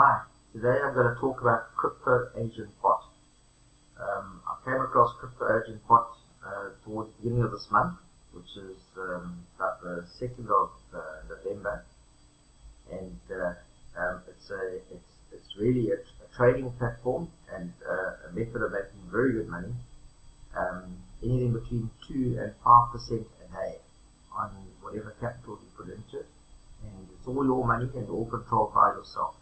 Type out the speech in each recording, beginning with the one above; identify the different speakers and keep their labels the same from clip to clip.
Speaker 1: Hi, today I'm going to talk about Crypto Agent Bot. I came across Crypto Agent Bot towards the beginning of this month, which is about the 2nd of November, and it's really a trading platform and a method of making very good money, anything between 2 and 5% a day on whatever capital you put into it, and it's all your money and all controlled by yourself.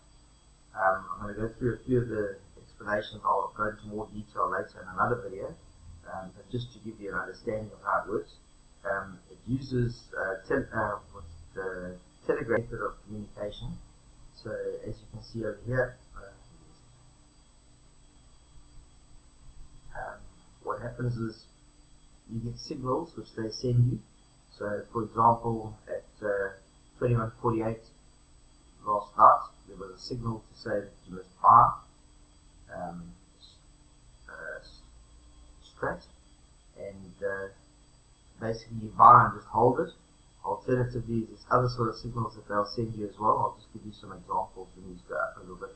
Speaker 1: I'm going to go through a few of the explanations. I'll go into more detail later in another video, but just to give you an understanding of how it works. It uses Telegram method of communication. So as you can see over here, what happens is you get signals which they send you. So for example, at 21:48 last night, there was a signal to say that you must buy strat, and basically you buy and just hold it. Alternatively, there's other sort of signals that they'll send you as well. I'll just give you some examples. We need to go up a little bit.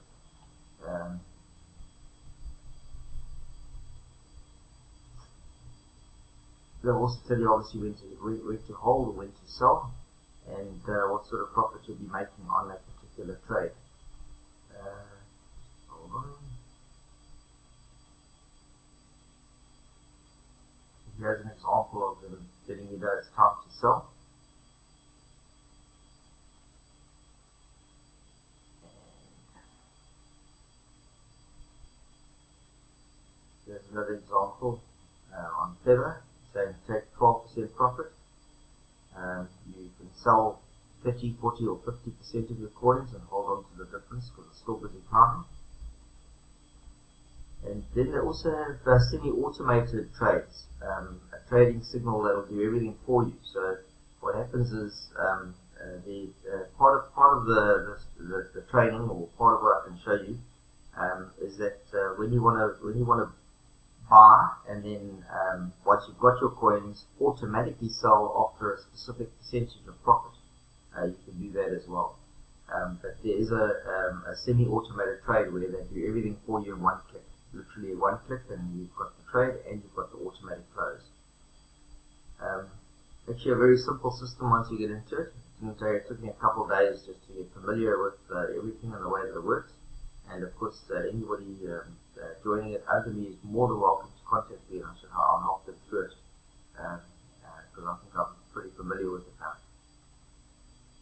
Speaker 1: They'll also tell you obviously when to hold or when to sell, and what sort of profit you'll be making on that particular trade. Hold on. Here's an example of them letting you know it's time to sell. Here's another example on Tether, saying take 12% profit. You can sell 30, 40 or 50% of your coins and hold on to the difference because it's still busy climbing. And then they also have semi-automated trades, a trading signal that will do everything for you. So what happens is part of the training, or part of what I can show you, is that when you want to buy, and then once you've got your coins, automatically sell after a specific percentage of profit. You can do that as well. But there is a semi-automated trade where they do everything for you in one click. Literally one click, and you've got the trade and you've got the automatic close. Actually a very simple system once you get into it. It took me a couple of days just to get familiar with everything and the way that it works. And of course, anybody joining it under me is more than welcome to contact me, and I'll help them through it, because I think I'm pretty familiar with it now.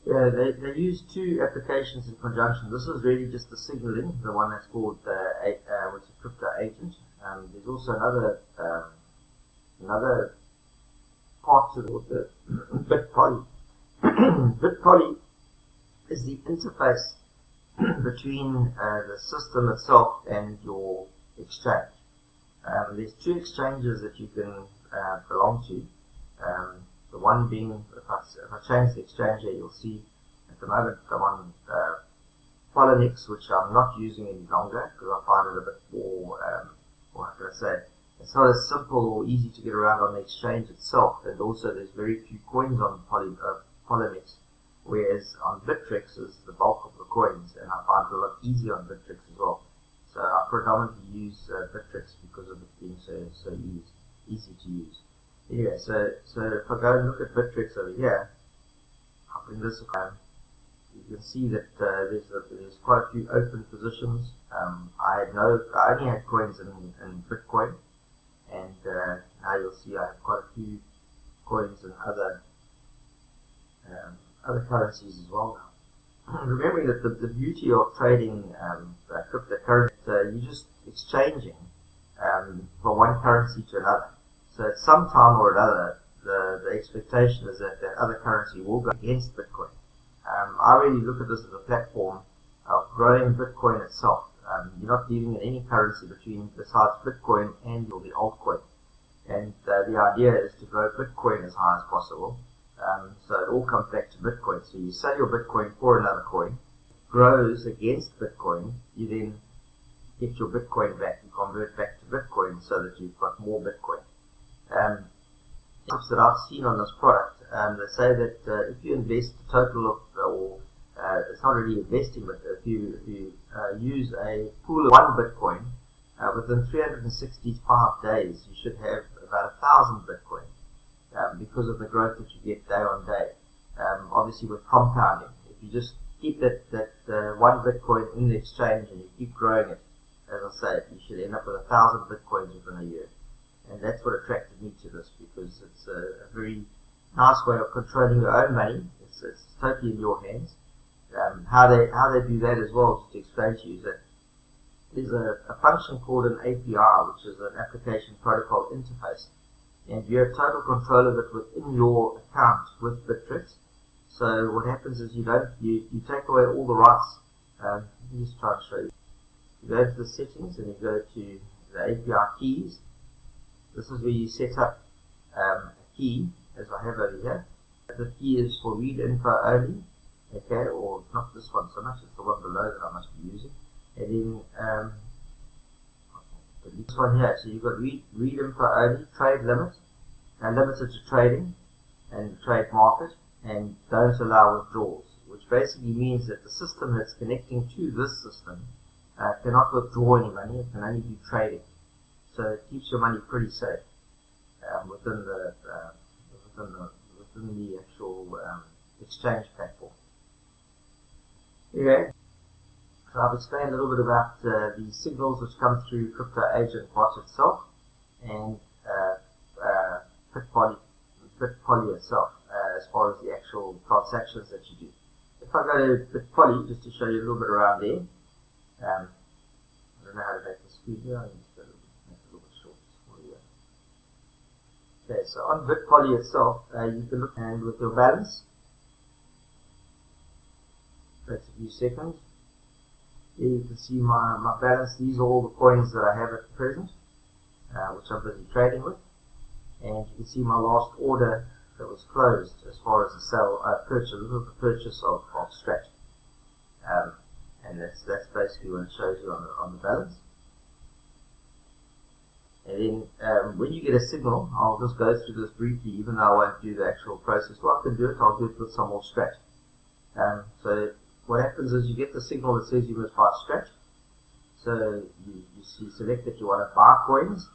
Speaker 1: Yeah, they use two applications in conjunction. This is really just the signaling, the one that's called which is Crypto Agent. There's also another part to the Bitpoly. Bitpoly is the interface between the system itself and your exchange. There's two exchanges that you can belong to. The one being, if I change the exchange here, you'll see at the moment I'm on Bittrex, which I'm not using any longer because I find it a bit more, how can I say, it's not as simple or easy to get around on the exchange itself, and also there's very few coins on Bittrex, whereas on Bittrex is the bulk of the coins, and I find it a lot easier on Bittrex as well. So I predominantly use Bittrex because of it being so easy to use. Anyway, so if I go and look at Bittrex over here, I'll bring this up. You can see that there's quite a few open positions. I only had coins in Bitcoin, and now you'll see I have quite a few coins in other currencies as well now. Remembering that the beauty of trading cryptocurrency, you're just exchanging from one currency to another. So at some time or another, the expectation is that that other currency will go against Bitcoin. I really look at this as a platform of growing Bitcoin itself. You're not dealing in any currency besides Bitcoin and the altcoin. And the idea is to grow Bitcoin as high as possible. So it all comes back to Bitcoin. So you sell your Bitcoin for another coin, grows against Bitcoin, you then get your Bitcoin back, you convert back to Bitcoin so that you've got more Bitcoin. Tips that I've seen on this product, they say that if you invest a total of it's not really investing, but if you use a pool of 1 Bitcoin, within 365 days, you should have about 1,000 Bitcoin, because of the growth that you get day on day. Obviously with compounding, if you just keep that 1 Bitcoin in the exchange and you keep growing it, as I say, you should end up with 1,000 Bitcoins within a year. And that's what attracted me to this, because it's a very nice way of controlling your own money. It's totally in your hands. How they do that as well, just to explain to you, is that there's a function called an API, which is an application protocol interface, and you have total control of it within your account with Bittrex. So what happens is you take away all the rights. Let me just try and show you. You go to the settings and you go to the API keys. This is where you set up a key, as I have over here. The key is for read info only, okay, or not this one so much, it's the one below that I must be using. And then this one here, so you've got read info only, trade limit, limited to trading and trade market, and don't allow withdrawals, which basically means that the system that's connecting to this system cannot withdraw any money, it can only do trading. So it keeps your money pretty safe within the actual exchange platform. Okay. So I've explained a little bit about the signals which come through Crypto Agent Bot itself and Bitpoly itself, as far as the actual transactions that you do. If I go to Bitpoly, just to show you a little bit around there, I don't know how to make the screen here, I need to make it a little bit short. Okay, so on Bitpoly itself, you can look and with your balance. Takes a few seconds. Here you can see my balance. These are all the coins that I have at present, which I'm busy trading with. And you can see my last order that was closed as far as the sale, purchase, this was the purchase of Strat. And that's basically what it shows you on the balance. And then when you get a signal, I'll just go through this briefly, even though I won't do the actual process. Well, I can do it, I'll do it with some more Strat. So what happens is you get the signal that says you must buy Strat. So you select that you want to buy coins.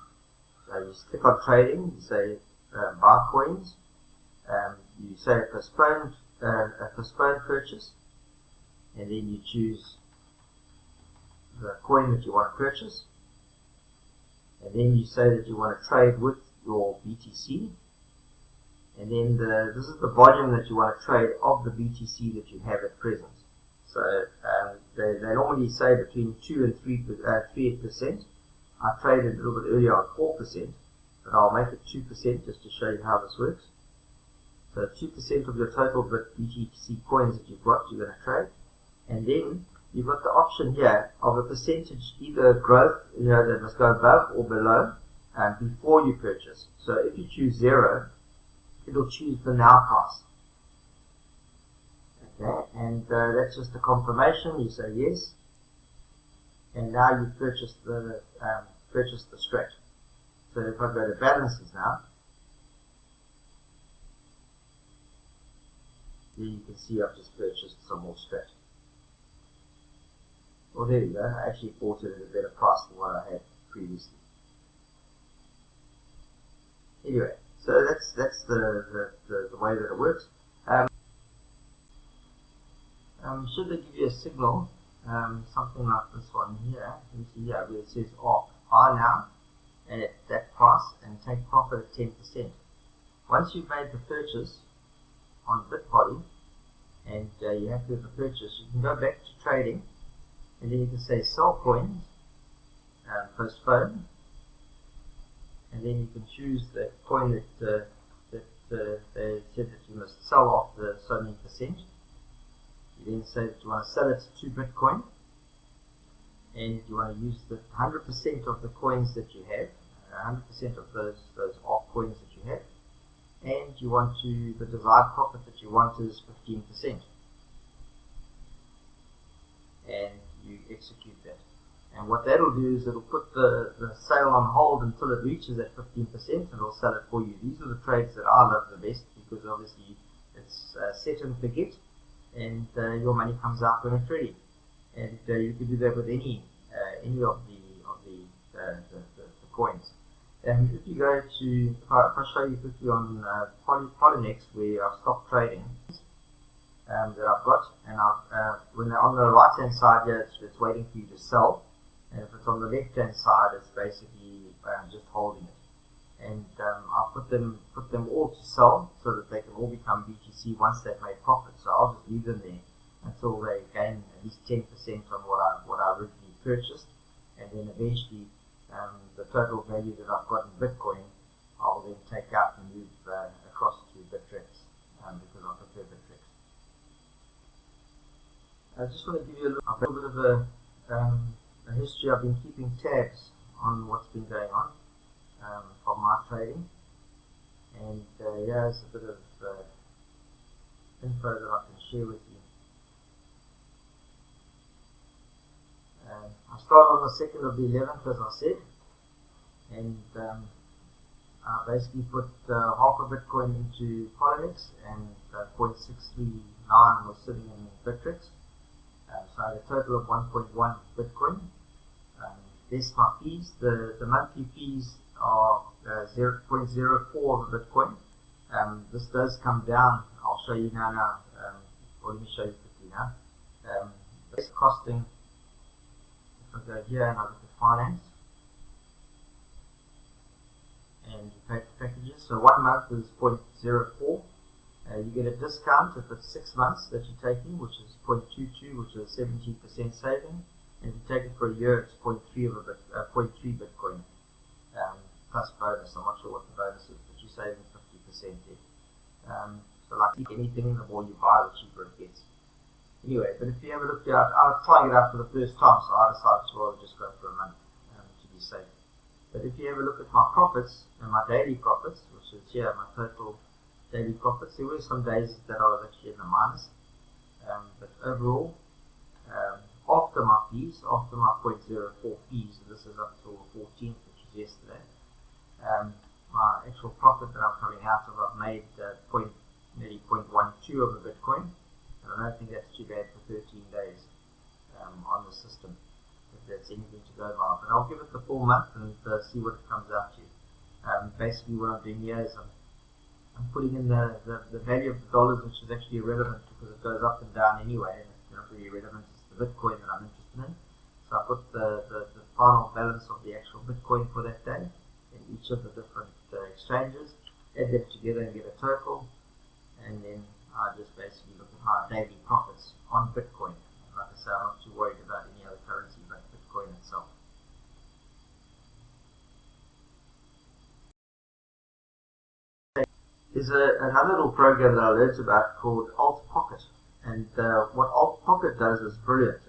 Speaker 1: So you click on trading, you say buy coins. You say postponed purchase, and then you choose the coin that you want to purchase, and then you say that you want to trade with your BTC, and then this is the volume that you want to trade of the BTC that you have at present. So they normally say between 2 and 3%. I traded a little bit earlier on 4%, but I'll make it 2% just to show you how this works. So 2% of your total BTC coins that you've got, you're going to trade. And then you've got the option here of a percentage, either growth, that must go above or below before you purchase. So if you choose 0, it'll choose the now price. Okay, and that's just a confirmation. You say yes, and now you've purchased the Strat. So if I go to balances now, here you can see I've just purchased some more Strat. Well, there you go. I actually bought it at a better price than what I had previously. Anyway, so that's the way that it works. Should they give you a signal, something like this one here, you see here where it says buy now and at that price and take profit at 10%. Once you've made the purchase on Bitpoly and you have to do the purchase, you can go back to trading and then you can say sell coins, postpone, and then you can choose the coin that they said that you must sell off the so many percent. You then say that you want to sell it to Bitcoin, and you want to use the 100% of the coins that you have, 100% of those altcoins that you have, and you want the desired profit that you want is 15%, and you execute that. And what that'll do is it'll put the sale on hold until it reaches that 15%, and it'll sell it for you. These are the trades that I love the best, because obviously it's set and forget. and your money comes out when it's ready. And you can do that with any of the coins. If you go to, if I show you quickly on Polynex, where I've stopped trading, that I've got, and when they're on the right hand side here, it's waiting for you to sell, and if it's on the left hand side, it's basically just holding it. And I'll put them all to sell so that they can all become BTC once they've made profit. So I'll just leave them there until they gain at least 10% on what I originally purchased, and then eventually the total value that I've got in Bitcoin, I'll then take out and move across to Bittrex because I prefer Bittrex. I just want to give you a little bit of a history. I've been keeping tabs on what's been going on from my trading, and here's a bit of info that I can share with you. I started on the 2nd of the 11th, as I said, and I basically put half a Bitcoin into Polynex, and 0.639 was sitting in Bittrex. So I had a total of 1.1 Bitcoin. There's my fees. The monthly fees are 0.04 of a Bitcoin. This does come down. I'll show you now. Or let me show you quickly now. It's costing. If I go here and I look at finance, and you pay for packages. So 1 month is 0.04. You get a discount if it's 6 months that you're taking, which is 0.22, which is 17% saving. And if you take it for a year, it's 0.3 Bitcoin plus bonus. I'm not sure what the bonus is, but you're saving 50% there. So like anything, the more you buy, the cheaper it gets. Anyway, but if you have a look here, I was trying it out for the first time, so I decided to rather just go for a month to be safe. But if you have a look at my profits and my daily profits, which is here, my total daily profits, there were some days that I was actually in the minus. But overall, after my fees, after my 0.04 fees, this is up till the 14th, which is yesterday, my actual profit that I'm coming out of, I've made nearly 0.12 of a Bitcoin. And I don't think that's too bad for 13 days on the system, if that's anything to go by. But I'll give it the full month and see what it comes out to. Basically what I'm doing here is I'm putting in the value of the dollars, which is actually irrelevant because it goes up and down anyway, and it's not really relevant. It's the Bitcoin that I'm interested in. So I put the final balance of the actual Bitcoin for that day in each of the different exchanges, add them together and get a total, and then I just basically look at my daily profits on Bitcoin. Like I say, I'm not too worried about any other currency but Bitcoin itself. There's another little program that I learned about called Alt Pocket, and what Alt Pocket does is brilliant.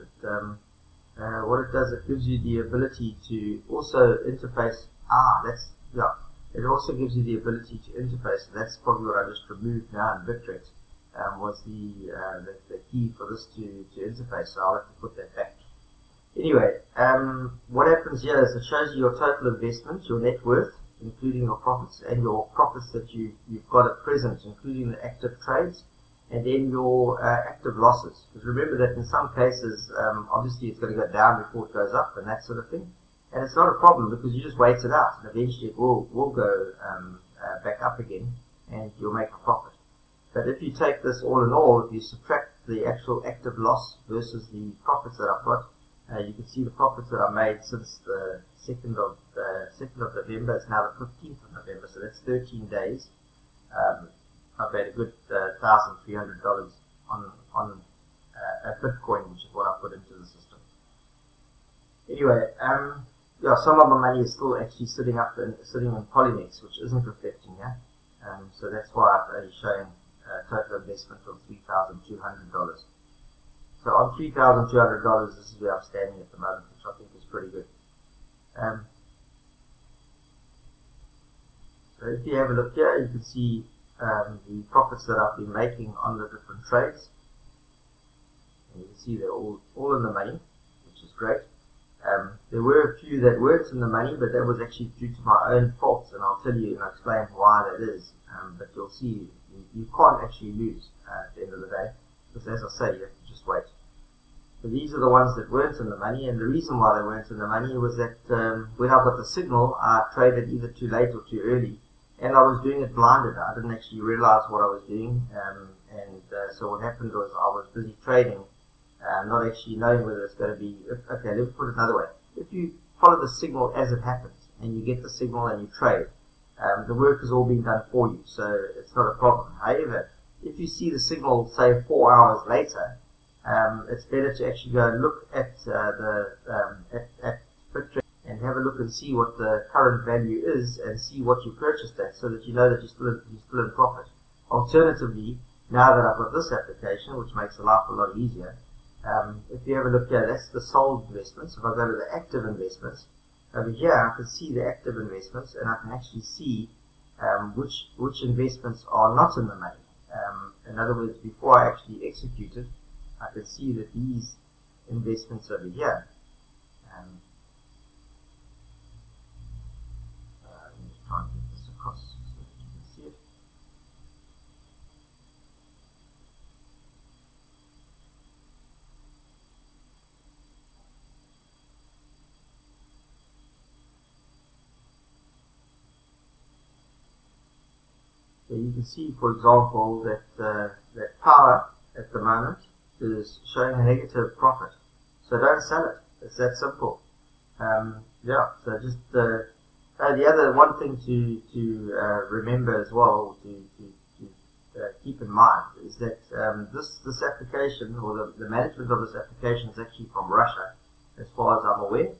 Speaker 1: What it does, it gives you the ability to also interface. It also gives you the ability to interface. And that's probably what I just removed now in Bittrex. Was the key for this to interface, so I'll have to put that back. Anyway, what happens here is it shows you your total investment, your net worth, including your profits, and your profits that you've got at present, including the active trades, and then your active losses. Because remember that in some cases, obviously it's going to go down before it goes up, and that sort of thing. And it's not a problem because you just wait it out, and eventually it will go back up again, and you'll make a profit. But if you take this all in all, if you subtract the actual active loss versus the profits that I've got, you can see the profits that I've made since the 2nd of November. It's now the 15th of November, so that's 13 days. I've made a good $1,300 on a Bitcoin, which is what I put into the system. Anyway, some of my money is still actually sitting in Polynex, which isn't reflecting here. So that's why I'm only showing total investment of $3,200. So on $3,200, this is where I'm standing at the moment, which I think is pretty good. So if you have a look here, you can see the profits that I've been making on the different trades. And you can see they're all in the money, which is great. There were a few that weren't in the money, but that was actually due to my own faults, and I'll tell you and I'll explain why that is. But you'll see you can't actually lose at the end of the day. because as I say, you have to just wait. So these are the ones that weren't in the money, and the reason why they weren't in the money was that when I got the signal, I traded either too late or too early, and I was doing it blinded. I didn't actually realize what I was doing, so what happened was I was busy trading, not actually knowing whether it's going to be. Okay, let me put it another way. If you follow the signal as it happens, and you get the signal and you trade, the work has all been done for you, so it's not a problem. However, if you see the signal, say 4 hours later, it's better to actually go and look at at Bittrex and have a look and see what the current value is and see what you purchased at, so that you know that you're still in profit. Alternatively, now that I've got this application, which makes the life a lot easier, if you have a look here, that's the sold investments. If I go to the active investments, over here I can see the active investments, and I can actually see which investments are not in the money. In other words, before I actually execute it, I can see that these investments over here, let me try and get this across so that you can see it. So you can see, for example, that power at the moment is showing a negative profit. So don't sell it. It's that simple. Yeah. So just the other one thing to remember as well, to keep in mind, is that this application, or the management of this application, is actually from Russia, as far as I'm aware.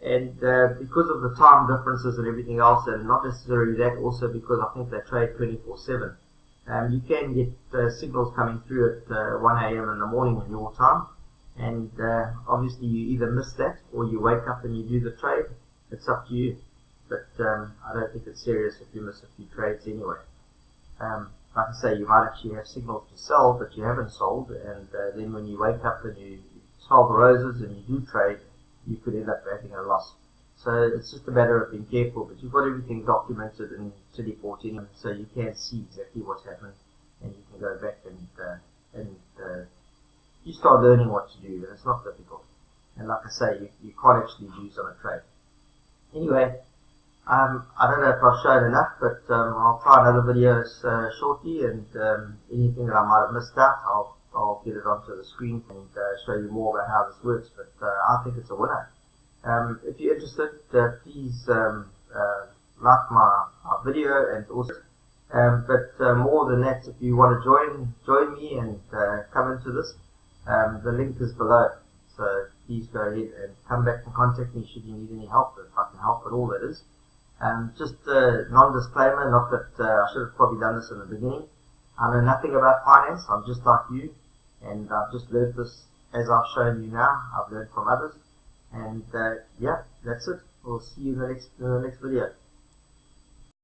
Speaker 1: And because of the time differences and everything else, and not necessarily that, also because I think they trade 24/7, you can get signals coming through at 1 a.m. in the morning in your time, and obviously you either miss that or you wake up and you do the trade. It's up to you, but I don't think it's serious if you miss a few trades anyway. Like I say, you might actually have signals to sell but you haven't sold, and then when you wake up and you smell the roses and you do trade, you could end up having a loss. So it's just a matter of being careful, but you've got everything documented in City 14, so you can see exactly what's happened, and you can go back and you start learning what to do, and it's not difficult. And like I say, you can't actually lose on a trade. Anyway, I don't know if I've shown enough, but I'll try another video shortly, and anything that I might have missed out, I'll get it onto the screen and show you more about how this works, but I think it's a winner. If you're interested, please like my video, and also, but more than that, if you want to join me and come into this, the link is below. So please go ahead and come back and contact me should you need any help, if I can help at all, that is. Just a non-disclaimer, not that I should have probably done this in the beginning. I know nothing about finance. I'm just like you, and I've just learned this as I've shown you now. I've learned from others, and yeah, that's it. We'll see you in the next video.